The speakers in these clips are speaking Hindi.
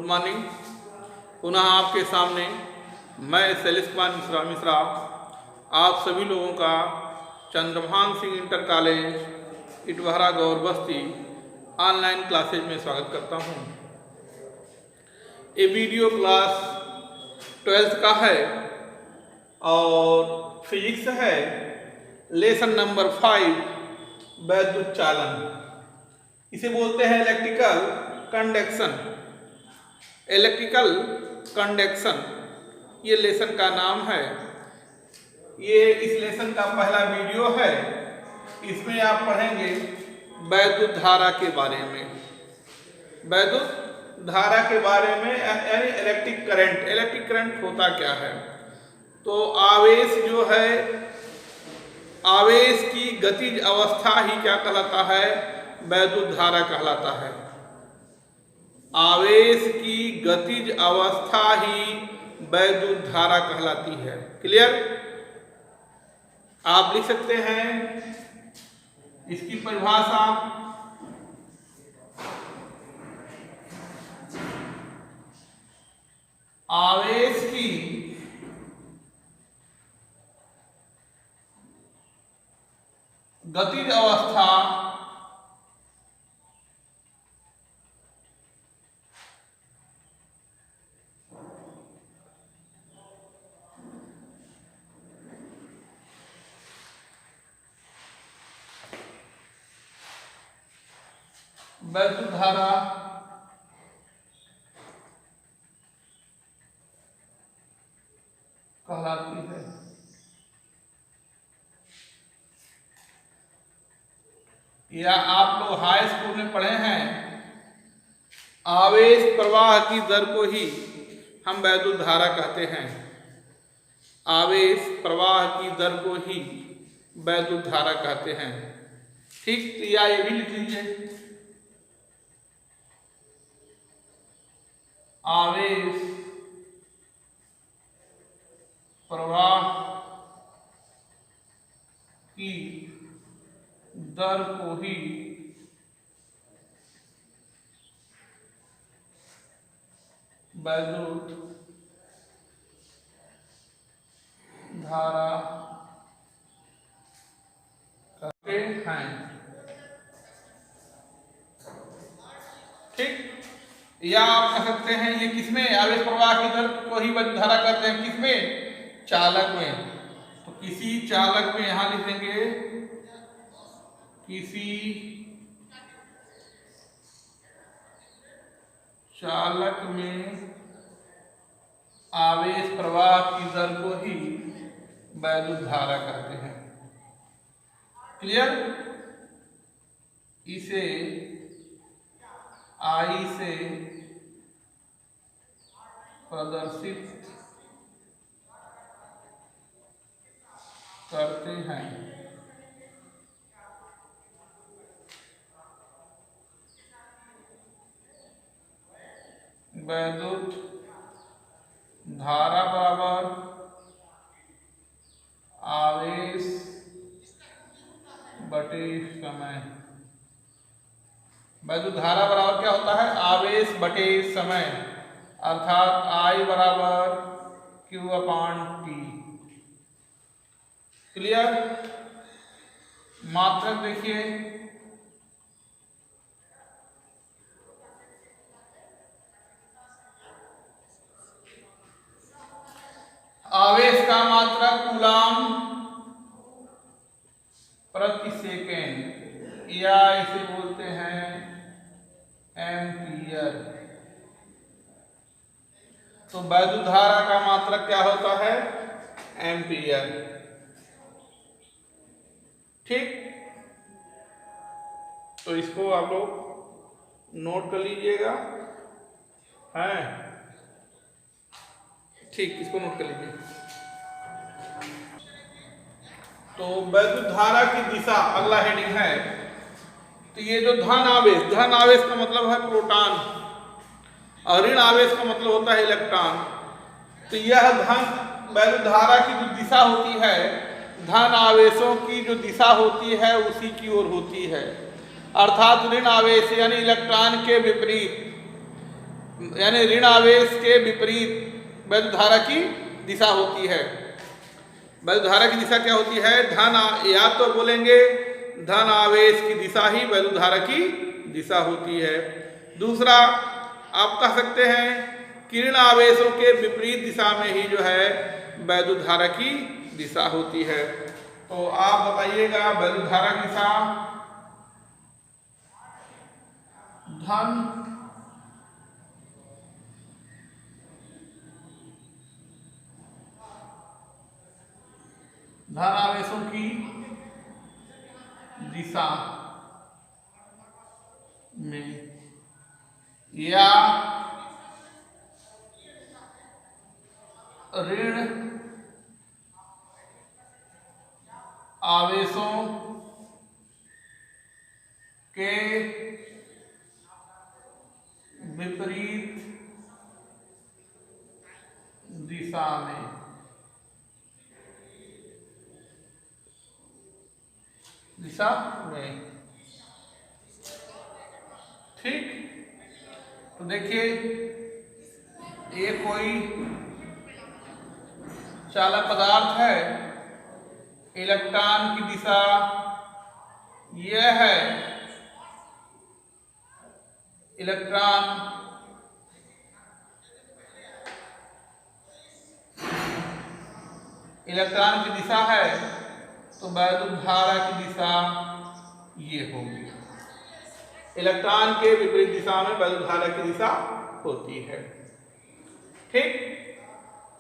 मॉर्निंग। पुनः आपके सामने मैं शैलेश कुमार मिश्रा आप सभी लोगों का चंद्रभान सिंह इंटर कॉलेज इटवारा गौर बस्ती ऑनलाइन क्लासेज में स्वागत करता हूं। ये वीडियो क्लास 12th का है और फिजिक्स है, लेसन नंबर 5 वैद्युत चालन। इसे बोलते हैं इलेक्ट्रिकल कंडक्शन। इलेक्ट्रिकल कंडक्शन ये लेसन का नाम है। ये इस लेसन का पहला वीडियो है। इसमें आप पढ़ेंगे वैद्युत धारा के बारे में। वैद्युत धारा के बारे में यानी इलेक्ट्रिक करंट। इलेक्ट्रिक करंट होता क्या है? तो आवेश जो है, आवेश की गतिज अवस्था ही क्या कहलाता है? वैद्युत धारा कहलाता है। आवेश की गतिज अवस्था ही वैद्युत धारा कहलाती है। क्लियर? आप लिख सकते हैं इसकी परिभाषा। आवेश की गतिज अवस्था वैद्युत धारा कहलाती है। या आप लोग हाई स्कूल में पढ़े हैं, आवेश प्रवाह की दर को ही हम वैद्युत धारा कहते हैं। आवेश प्रवाह की दर को ही वैद्युत धारा कहते हैं। ठीक? तो या ये भी लिख लीजिए, आवेश प्रवाह की दर को ही वैद्युत धारा कहते हैं। ठीक? या आप कह सकते हैं ये किसमें? आवेश प्रवाह की दर को ही वैद्युत धारा कहते हैं। किसमें? चालक में। तो किसी चालक में यहां लिख देंगे, किसी चालक में आवेश प्रवाह की दर को ही वैद्युत धारा कहते हैं। क्लियर? इसे आई से प्रदर्शित करते हैं। वैद्युत धारा बराबर आवेश बटे समय। वैद्युत धारा बराबर क्या होता है? आवेश बटे समय, अर्थात I बराबर Q/T। क्लियर? मात्रक देखिए, आवेश का मात्रक कूलाम प्रति सेकेंड, या इसे बोलते हैं एम्पियर। तो वैद्युत धारा का मात्रक क्या होता है? एम्पियर। ठीक? तो इसको आप लोग नोट कर लीजिएगा। हैं? ठीक, इसको नोट कर लीजिए। तो वैद्युत धारा की दिशा अगला हेडिंग है। तो ये जो धन आवेश का मतलब है प्रोटॉन और ऋण आवेश का मतलब होता है इलेक्ट्रॉन। तो यह धन वैद्युत धारा की जो दिशा होती है, धन आवेशों की जो दिशा होती है उसी की ओर होती है। अर्थात ऋण आवेश यानी इलेक्ट्रॉन के विपरीत यानी ऋण आवेश के विपरीत वैद्युत धारा की दिशा होती है। वैद्युत धारा की दिशा क्या होती है? या तो बोलेंगे धन आवेश की दिशा ही वैद्युत धारा की दिशा होती है। दूसरा आप कह सकते हैं कि ऋण आवेशों के विपरीत दिशा में ही जो है वैद्युत धारा की दिशा होती है। तो आप बताइएगा वैद्युत धारा की दिशा धन आवेशों की दिशा में या ऋण आवेशों के विपरीत दिशा में। ठीक, तो देखिए ये कोई चालक पदार्थ है, इलेक्ट्रॉन की दिशा यह है, इलेक्ट्रॉन की दिशा है, तो वैद्युत धारा की दिशा ये होगी। इलेक्ट्रॉन के विपरीत दिशा में वैद्युत धारा की दिशा होती है। ठीक,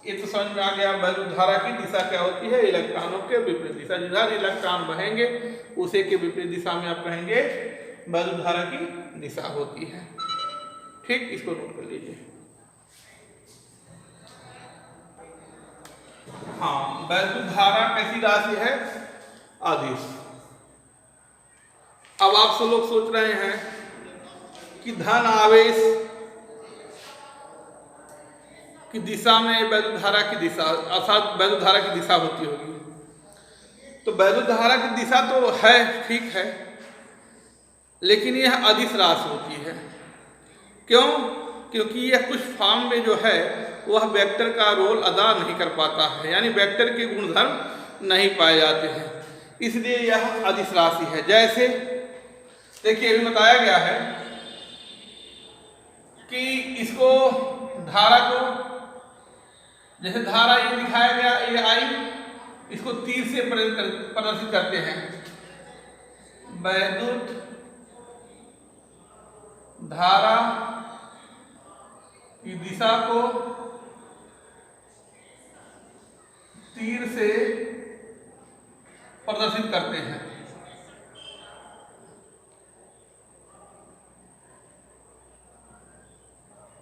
ये तो समझ में आ गया वैद्युत धारा की दिशा क्या होती है, इलेक्ट्रॉनों के विपरीत दिशा। जिधर इलेक्ट्रॉन बहेंगे उसे के विपरीत दिशा में आप कहेंगे वैद्युत धारा की दिशा होती है। ठीक, इसको नोट कर लीजिए। हाँ, वैद्युत धारा कैसी राशि है? अदिश। अब आप सब लोग सोच रहे हैं कि धन आवेश की दिशा में वैद्युत धारा की दिशा अर्थात वैद्युत धारा की दिशा होती होगी। तो वैद्युत धारा की दिशा तो है, ठीक है, लेकिन यह अदिश राशि होती है। क्यों? क्योंकि यह कुछ फॉर्म में जो है वह वेक्टर का रोल अदा नहीं कर पाता है, यानी वेक्टर के गुणधर्म नहीं पाए जाते हैं, इसलिए यह अदिश राशि है। जैसे देखिए अभी बताया गया है कि इसको धारा को, जैसे धारा ये दिखाया गया, ये आई, इसको तीर से प्रदर्शित करते हैं। वैद्युत धारा की दिशा को तीर से प्रदर्शित करते हैं।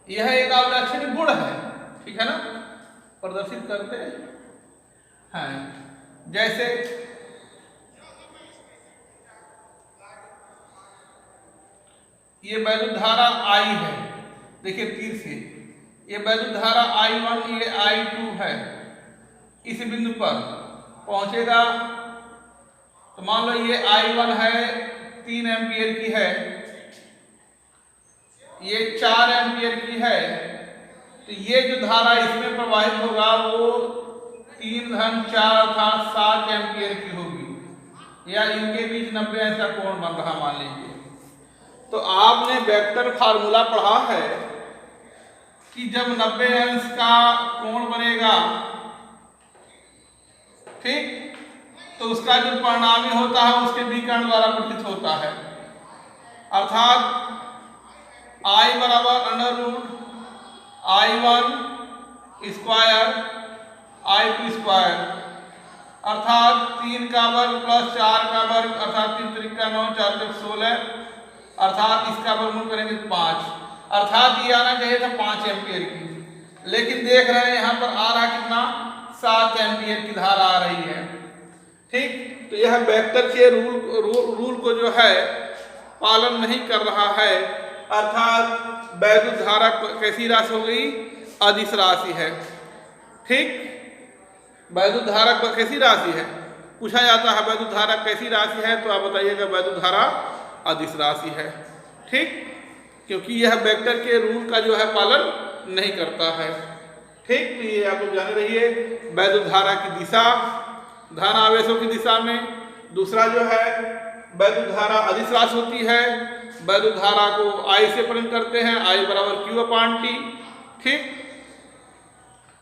यह एक अवलक्षणिक गुण है, ठीक है ना, प्रदर्शित करते हैं। जैसे ये वैद्युत धारा I है, देखिए तीर से, ये वैद्युत धारा I1, ये I2 है। इस बिंदु पर पहुंचेगा तो मान लो ये I1 है 3 एम्पियर की है, ये 4 एम्पियर की है, तो ये जो धारा इसमें प्रवाहित होगा वो 3-4 अर्थात 7 एम्पियर की होगी, या इनके बीच 90 अंश का कोण बन रहा मान लीजिए। तो आपने वेक्टर फार्मूला पढ़ा है कि जब 90 अंश का कोण बनेगा, ठीक, तो उसका जो परिणामी होता है उसके विकर्ण द्वारा प्रतीत होता है, अर्थात I बराबर √ I1 स्क्वायर I2 स्क्वायर, अर्थात 3 का वर्ग प्लस 4 का वर्ग, अर्थात 3 × 3 = 9, 4 × 16, अर्थात इसका वर्गमूल करेंगे 5, अर्थात ये आना चाहिए था 5 एम्पियर की, लेकिन देख रहे हैं यहाँ पर आ रहा कितना, 7 एम्पियर की धारा आ रही है। ठीक, तो यह वेक्टर के रूल को जो है पालन नहीं कर रहा है, अर्थात वैद्युत धारा कैसी राशि हो गई, अदिश राशि है। ठीक, वैद्युत धारा कैसी राशि है, पूछा जाता है वैद्युत धारा कैसी राशि है, तो आप बताइएगा वैद्युत धारा अदिश राशि है। ठीक, क्योंकि यह वेक्टर के रूल का जो है पालन नहीं करता है। ठीक, तो ये आप लोग जाने रहिए। वैद्युत धारा की दिशा धन आवेशों की दिशा में। दूसरा जो है वैद्युत धारा अदिश राशि होती है। वैद्युत धारा को I से प्रेरित करते हैं, I बराबर Q/T। ठीक,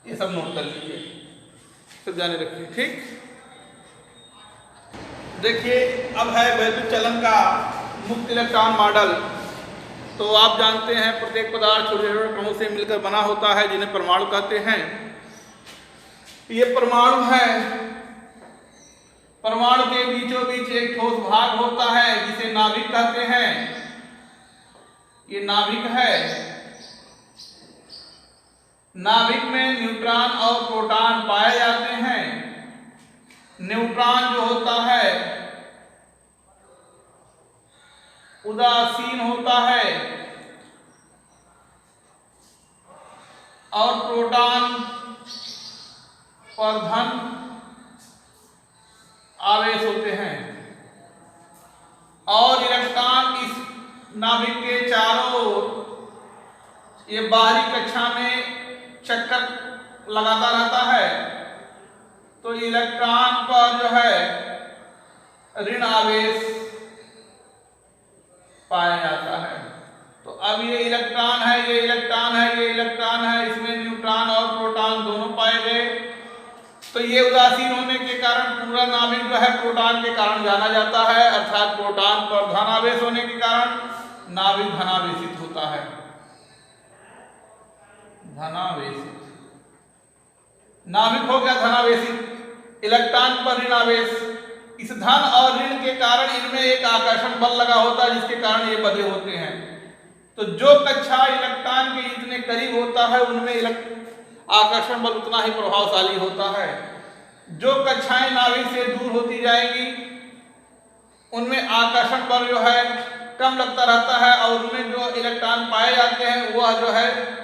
ये सब नोट कर लीजिए, सब जाने रखिए। ठीक, देखिए अब है वैद्युत चलन का मुक्त इलेक्ट्रॉन मॉडल। तो आप जानते हैं प्रत्येक पदार्थ छोटे छोटे कणों से मिलकर बना होता है, जिन्हें परमाणु कहते हैं। ये परमाणु है, परमाणु के बीचों बीच एक ठोस भाग होता है जिसे नाभिक कहते हैं। ये नाभिक है। नाभिक में न्यूट्रॉन और प्रोटॉन पाए जाते हैं। न्यूट्रॉन जो होता है उदासीन होता है और प्रोटॉन पर धन आवेश होते हैं। और इलेक्ट्रॉन इस नाभिक के चारों ओर ये बाहरी कक्षा में चक्कर लगाता रहता है। तो इलेक्ट्रॉन पर जो है ऋण आवेश पाया जाता है। तो अब ये इलेक्ट्रॉन है, ये इलेक्ट्रॉन है, ये इलेक्ट्रॉन है, इसमें न्यूट्रॉन और प्रोटॉन दोनों पाए गए। तो ये उदासीन होने के कारण पूरा नाभिक जो है प्रोटॉन के कारण जाना जाता है, अर्थात प्रोटॉन पर धनावेश होने के कारण नाभिक धनावेशित होता है। धनावेशित नाभिक हो गया धनावेशित। इलेक्ट्रॉन पर ऋण आवेश, इस धन और ऋण के कारण इनमें एक आकर्षण बल लगा होता है, जिसके कारण ये बंधे होते हैं। तो जो कक्षा इलेक्ट्रॉन के जितने करीब होता है उनमें आकर्षण बल उतना ही प्रभावशाली होता है। जो कक्षाएं नाभिक से दूर होती जाएंगी उनमें आकर्षण बल जो है कम लगता रहता है, और उनमें जो इलेक्ट्रॉन पाए जाते हैं वह जो है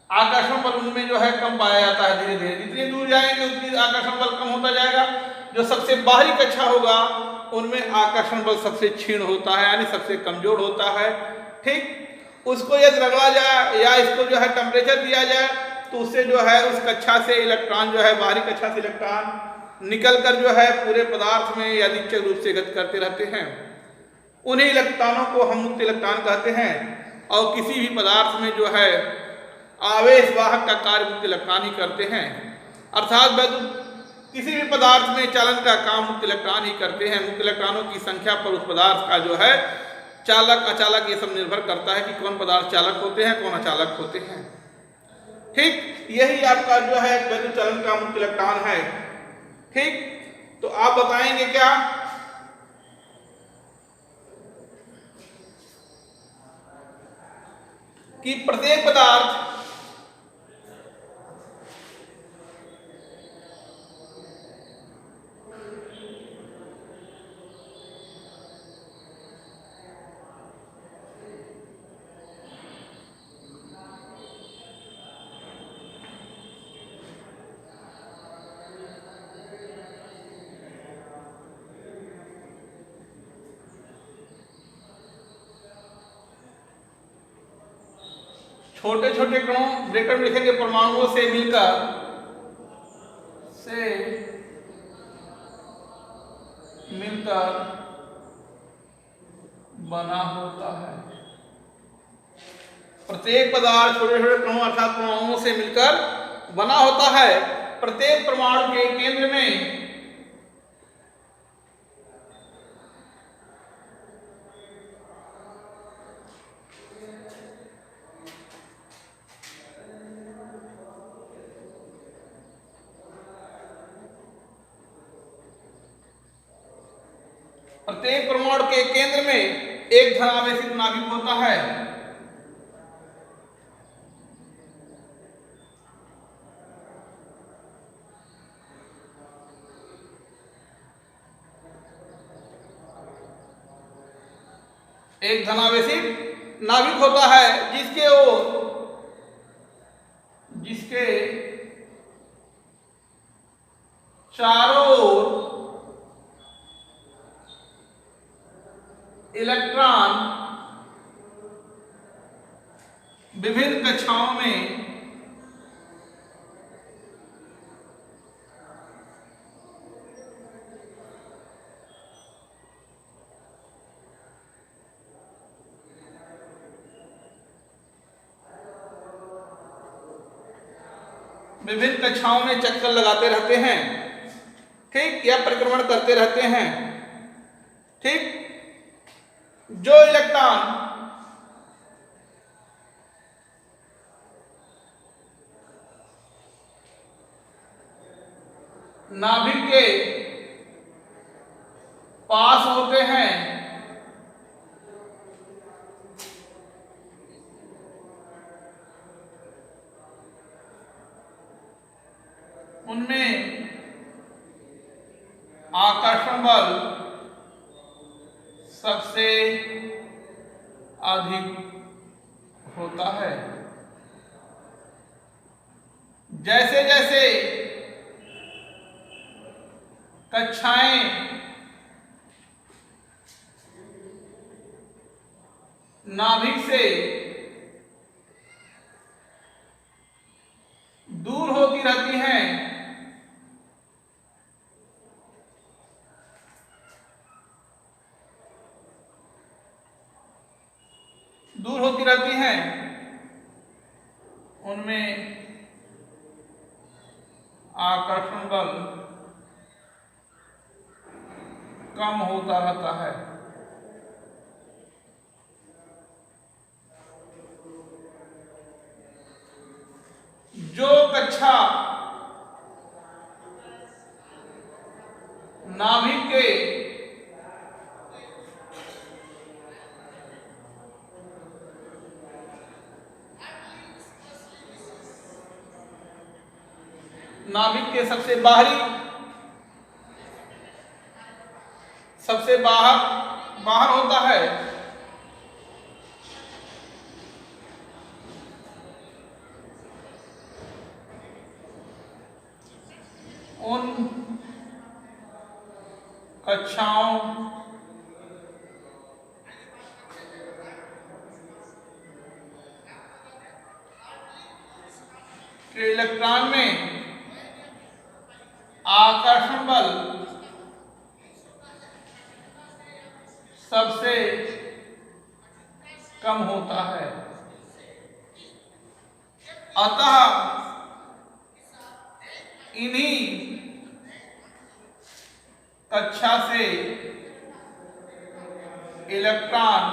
आकर्षण बल उनमें जो है कम पाया जाता है। धीरे धीरे जितनी दूर जाएंगे उतनी आकर्षण बल कम होता जाएगा। जो सबसे बाहरी कक्षा होगा उनमें आकर्षण बल सबसे क्षीण होता है, यानी सबसे कमजोर होता है। ठीक, उसको यदि रगड़ा जाए या इसको जो है टेम्परेचर दिया जाए तो उससे जो है उस कक्षा से इलेक्ट्रॉन जो है बाहरी कक्षा से इलेक्ट्रॉन निकलकर जो है पूरे पदार्थ में यादृच्छिक रूप से गति करते रहते हैं। उन्हीं इलेक्ट्रॉनों को हम मुक्त इलेक्ट्रॉन कहते हैं। और किसी भी पदार्थ में जो है आवेश वाहक का कार्य मुक्त इलेक्ट्रॉन ही करते हैं। अर्थात किसी भी पदार्थ में चालन का काम मुक्त इलेक्ट्रॉन ही करते हैं। मुक्त इलेक्ट्रॉनों की संख्या पर उस पदार्थ का जो है चालक अचालक ये सब निर्भर करता है कि कौन पदार्थ चालक होते हैं, कौन अचालक होते हैं। ठीक, यही आपका जो है वैद्युत चलन का मुक्त इलेक्ट्रॉन है। ठीक, तो आप बताएंगे क्या कि प्रत्येक पदार्थ छोटे छोटे कणों ब्रैकेट में लिखेंगे परमाणुओं से मिलकर बना होता है। प्रत्येक पदार्थ छोटे छोटे कणों अर्थात परमाणुओं से मिलकर बना होता है। प्रत्येक परमाणु के केंद्र में एक धनावेशित नाभिक होता है। एक धनावेशित नाभिक होता है जिसके चारों ओर इलेक्ट्रॉन विभिन्न कक्षाओं में चक्कर लगाते रहते हैं, ठीक, या परिक्रमण करते रहते हैं, ठीक। जो इलेक्ट्रॉन नाभिक के पास होते हैं उनमें आकर्षण बल सबसे अधिक होता है। जैसे जैसे कक्षाएं नाभिक से दूर होती रहती हैं, उनमें आकर्षण बल कम होता रहता है। जो कक्षा नाभिक के सबसे बाहर होता है, उन कक्षाओं के इलेक्ट्रॉन में आकर्षण बल सबसे कम होता है। अतः इन्हीं कक्षा से इलेक्ट्रॉन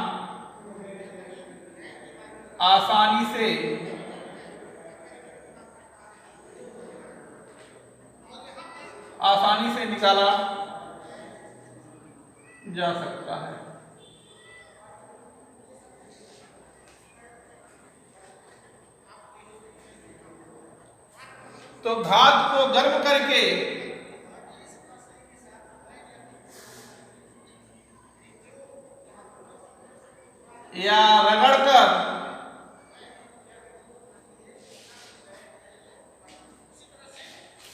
आसानी से निकाला जा सकता है। तो धातु को गर्म करके या रगड़कर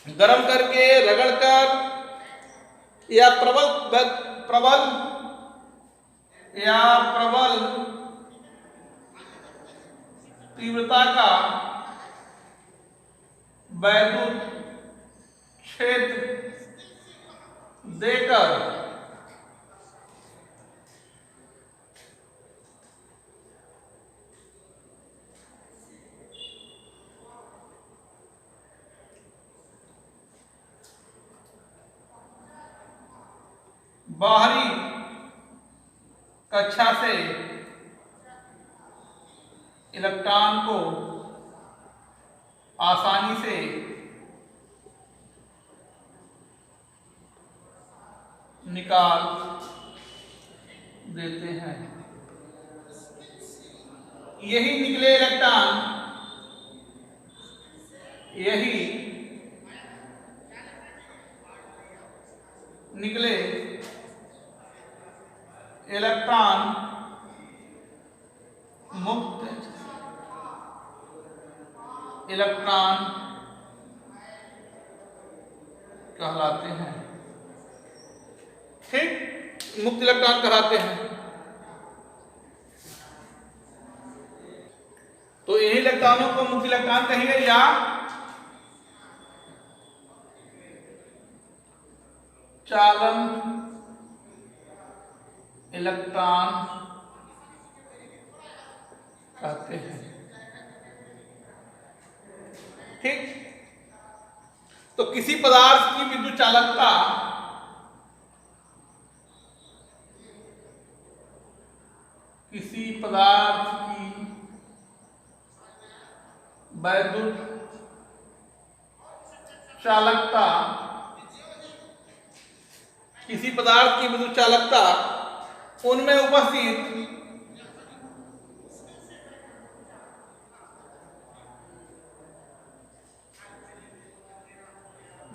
गर्म करके रगड़कर या प्रबल तीव्रता का वैद्युत क्षेत्र देकर बाहरी कक्षा से इलेक्ट्रॉन को आसानी से निकाल देते हैं। यही निकले इलेक्ट्रॉन मुक्त इलेक्ट्रॉन कहलाते हैं, ठीक, मुक्त इलेक्ट्रॉन कहलाते हैं। तो यही इलेक्ट्रॉनों को मुक्त इलेक्ट्रॉन कहेंगे या चालन इलेक्ट्रॉन कहते हैं, ठीक। तो किसी पदार्थ की विद्युत चालकता वैद्युत चालकता किसी पदार्थ की विद्युत चालकता उनमें उपस्थित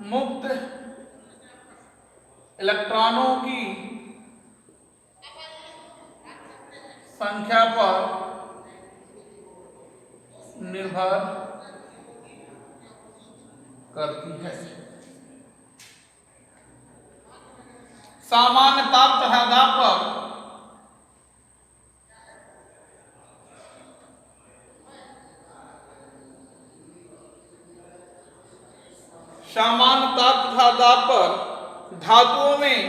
मुक्त इलेक्ट्रॉनों की संख्या पर निर्भर करती है। सामान्य ताप तथा दाब पर धातुओं में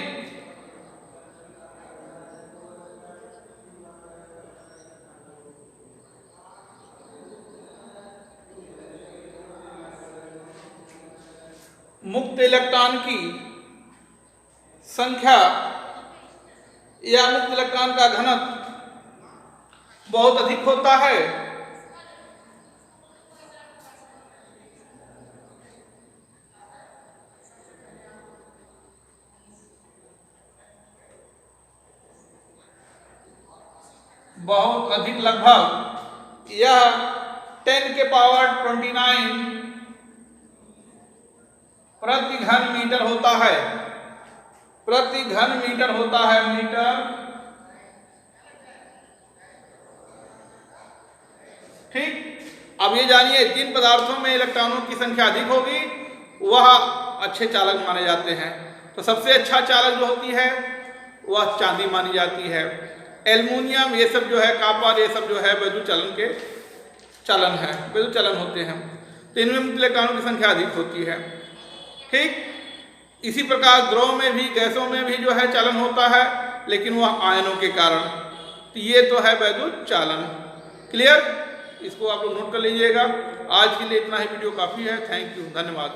मुक्त इलेक्ट्रॉन की संख्या या मुक्त इलेक्ट्रॉन का घनत्व बहुत अधिक होता है। बहुत अधिक, लगभग यह 10 के पावर 29 प्रति घन मीटर होता है। प्रति घन मीटर होता है, मीटर। ठीक। अब ये जानिए, जिन पदार्थों में इलेक्ट्रॉनों की संख्या अधिक होगी वह अच्छे चालक माने जाते हैं। तो सबसे अच्छा चालक जो होती है वह चांदी मानी जाती है। एल्युमिनियम, ये सब जो है, कॉपर, ये सब जो है वैद्युत चलन के चलन है, वैद्युत चलन होते हैं। तो इनमें मुक्त इलेक्ट्रॉनों की संख्या अधिक होती है। ठीक। इसी प्रकार द्रव में भी, गैसों में भी जो है चलन होता है, लेकिन वह आयनों के कारण। तो ये तो है वैद्युत चालन। क्लियर? इसको आप लोग नोट कर लीजिएगा। आज के लिए इतना ही वीडियो काफ़ी है। थैंक यू, धन्यवाद।